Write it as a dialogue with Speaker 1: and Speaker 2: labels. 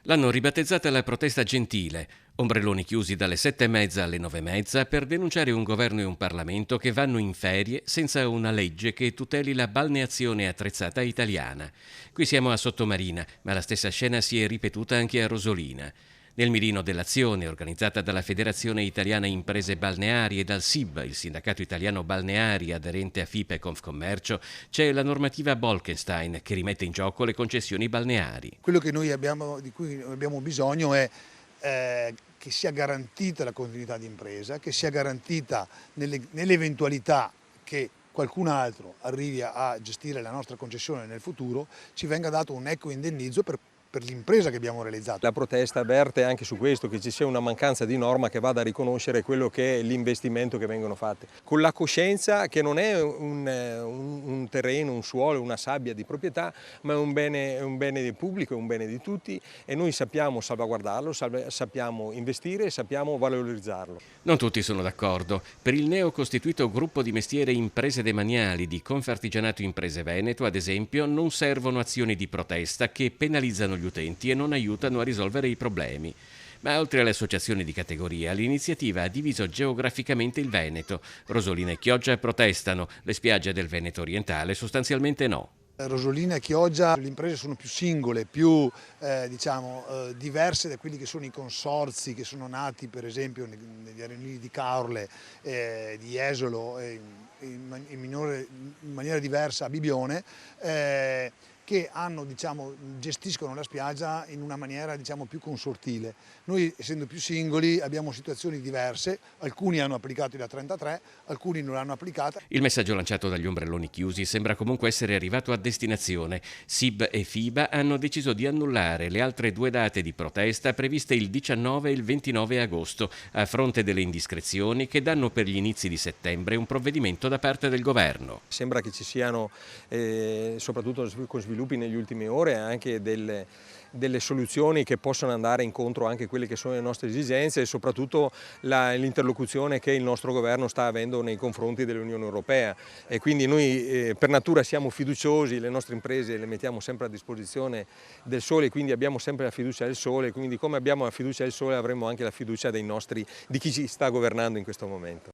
Speaker 1: L'hanno ribattezzata la protesta gentile, ombrelloni chiusi dalle 7:30 alle 9:30 per denunciare un governo e un Parlamento che vanno in ferie senza una legge che tuteli la balneazione attrezzata italiana. Qui siamo a Sottomarina, ma la stessa scena si è ripetuta anche a Rosolina. Nel mirino dell'azione, organizzata dalla Federazione Italiana Imprese Balneari e dal SIB, il Sindacato Italiano Balneari aderente a FIPA e Confcommercio, c'è la normativa Bolkestein che rimette in gioco le concessioni balneari.
Speaker 2: Quello che di cui abbiamo bisogno è che sia garantita la continuità di impresa, che sia garantita nell'eventualità che qualcun altro arrivi a gestire la nostra concessione nel futuro, ci venga dato un equo indennizzo per l'impresa che abbiamo realizzato.
Speaker 3: La protesta avverte anche su questo, che ci sia una mancanza di norma che vada a riconoscere quello che è l'investimento che vengono fatti, con la coscienza che non è un terreno, un suolo, una sabbia di proprietà, ma è un bene pubblico, è un bene di tutti e noi sappiamo salvaguardarlo, sappiamo investire e sappiamo valorizzarlo.
Speaker 1: Non tutti sono d'accordo. Per il neocostituito gruppo di mestiere Imprese Demaniali di Confartigianato Imprese Veneto, ad esempio, non servono azioni di protesta che penalizzano gli utenti e non aiutano a risolvere i problemi. Ma oltre alle associazioni di categoria, l'iniziativa ha diviso geograficamente il Veneto. Rosolina e Chioggia protestano, le spiagge del Veneto orientale sostanzialmente no.
Speaker 2: Rosolina e Chioggia, le imprese sono più singole, più diverse da quelli che sono i consorzi che sono nati per esempio negli arenili di Caorle, di Jesolo e in maniera diversa a Bibione, che gestiscono la spiaggia in una maniera più consortile. Noi, essendo più singoli, abbiamo situazioni diverse, alcuni hanno applicato la 33, alcuni non l'hanno applicata.
Speaker 1: Il messaggio lanciato dagli ombrelloni chiusi sembra comunque essere arrivato a destinazione. SIB e FIBA hanno deciso di annullare le altre due date di protesta previste il 19 e il 29 agosto, a fronte delle indiscrezioni che danno per gli inizi di settembre un provvedimento da parte del governo.
Speaker 3: Sembra che ci siano, soprattutto con sviluppi negli ultimi ore, anche delle soluzioni che possono andare incontro anche a quelle che sono le nostre esigenze e soprattutto l'interlocuzione che il nostro governo sta avendo nei confronti dell'Unione Europea. E quindi noi per natura siamo fiduciosi, le nostre imprese le mettiamo sempre a disposizione del sole, quindi abbiamo sempre la fiducia del sole, quindi come abbiamo la fiducia del sole avremo anche la fiducia di chi ci sta governando in questo momento.